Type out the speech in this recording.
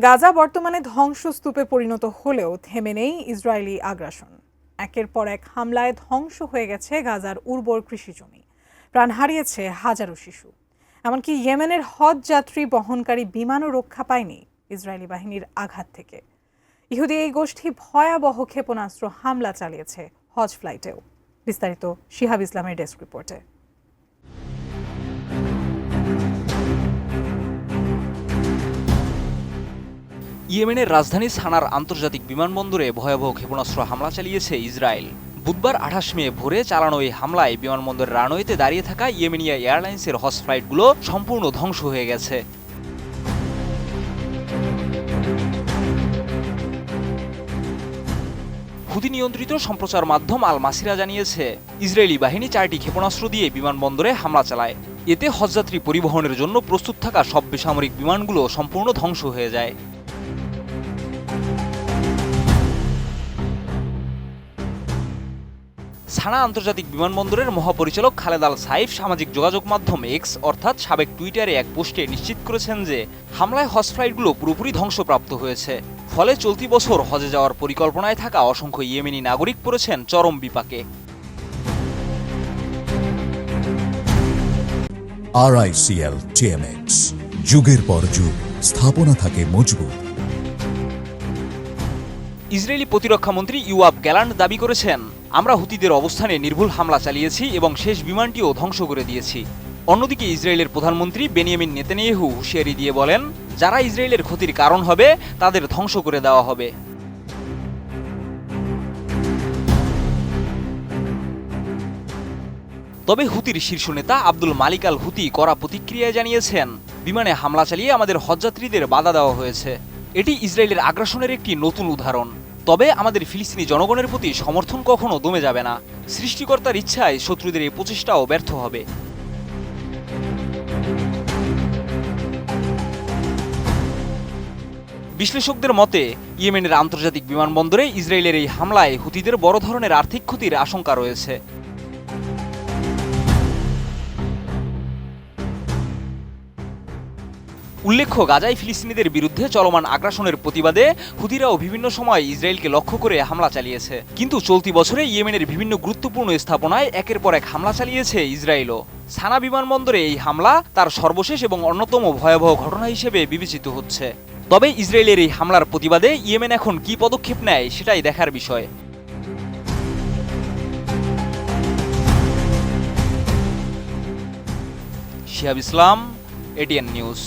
গাজা বর্তমানে ধ্বংসস্তূপে পরিণত হলেও থেমে নেই ইসরায়েলি আগ্রাসন। একের পর এক হামলায় ধ্বংস হয়ে গেছে গাজার উর্বর কৃষিজমি, প্রাণ হারিয়েছে হাজারো শিশু। এমনকি ইয়েমেনের হজ যাত্রী বহনকারী বিমানও রক্ষা পায়নি ইসরায়েলি বাহিনীর আঘাত থেকে। ইহুদি এই গোষ্ঠী ভয়াবহ ক্ষেপণাস্ত্র হামলা চালিয়েছে হজ ফ্লাইটেও। বিস্তারিত শিহাব ইসলামের ডেস্ক রিপোর্টে। ইয়েমেনের রাজধানী সানার আন্তর্জাতিক বিমানবন্দরে ভয়াবহ ক্ষেপণাস্ত্র হামলা চালিয়েছে ইসরায়েল। বুধবার 28 মে ভোরে চালানো এই হামলায় বিমানবন্দরের রানওয়েতে দাঁড়িয়ে থাকা ইয়েমেনিয়া এয়ারলাইন্সের হজ ফ্লাইটগুলো সম্পূর্ণ ধ্বংস হয়ে গেছে। হুতি নিয়ন্ত্রিত সম্প্রচার মাধ্যম আল মাসিরা জানিয়েছে, ইসরায়েলি বাহিনী 4টি ক্ষেপণাস্ত্র দিয়ে বিমানবন্দরে হামলা চালায়। এতে হজযাত্রী পরিবহনের জন্য প্রস্তুত থাকা সব বেসামরিক বিমানগুলো সম্পূর্ণ ধ্বংস হয়ে যায়। সানা আন্তর্জাতিক বিমানবন্দরের মহাপরিচালক খালেদ আল সাইফ সামাজিক যোগাযোগ মাধ্যম এক্স অর্থাৎ সাবেক টুইটারে এক পোস্টে নিশ্চিত করেছেন যে হামলায় হজ ফ্লাইটগুলো পুরোপুরি ধ্বংসপ্রাপ্ত হয়েছে। ফলে চলতি বছর হজে যাওয়ার পরিকল্পনায় থাকা অসংখ্য ইয়েমেনি নাগরিক পড়েছেন চরম বিপাকে। RICL TMX, যুগের পর যুগ স্থাপনা থাকে মজবুত। ইসরায়েলি প্রতিরক্ষা মন্ত্রী ইউয়াব গ্যালান্ট দাবি করেছেন, আমরা হুতিদের অবস্থানে নির্ভুল হামলা চালিয়েছি এবং শেষ বিমানটিও ধ্বংস করে দিয়েছি। অন্যদিকে ইসরায়েলের প্রধানমন্ত্রী বেনিয়ামিন নেতানিয়াহু হুঁশিয়ারি দিয়ে বলেন, যারা ইসরায়েলের ক্ষতির কারণ হবে তাদের ধ্বংস করে দেওয়া হবে। তবে হুতির শীর্ষ নেতা আব্দুল মালিক আল হুতি কড়া প্রতিক্রিয়ায় জানিয়েছেন, বিমানে হামলা চালিয়ে আমাদের হজযাত্রীদের বাধা দেওয়া হয়েছে। এটি ইসরায়েলের আগ্রাসনের একটি নতুন উদাহরণ। তবে আমাদের ফিলিস্তিনি জনগণের প্রতি সমর্থন কখনো দমে যাবে না। সৃষ্টিকর্তার ইচ্ছায় শত্রুদের এই প্রচেষ্টাও ব্যর্থ হবে। বিশ্লেষকদের মতে, ইয়েমেনের আন্তর্জাতিক বিমানবন্দরে ইসরায়েলের এই হামলায় হুতিদের বড় ধরনের আর্থিক ক্ষতির আশঙ্কা রয়েছে। উল্লেখ্য, গাজায় ফিলিস্তিনিদের বিরুদ্ধে চলমান আগ্রাসনের প্রতিবাদে হুতিরাও বিভিন্ন সময় ইসরায়েলকে লক্ষ্য করে হামলা চালিয়েছে। কিন্তু চলতি বছরে ইয়েমেনের বিভিন্ন গুরুত্বপূর্ণ স্থাপনায় একের পর এক হামলা চালিয়েছে ইসরায়েলও। সানা বিমানবন্দরে এই হামলা তার সর্বশেষ এবং অন্যতম ভয়াবহ ঘটনা হিসেবে বিবেচিত হচ্ছে। তবে ইসরায়েলের এই হামলার প্রতিবাদে ইয়েমেন এখন কী পদক্ষেপ নেয় সেটাই দেখার বিষয়। শিহাব ইসলাম, ATN নিউজ।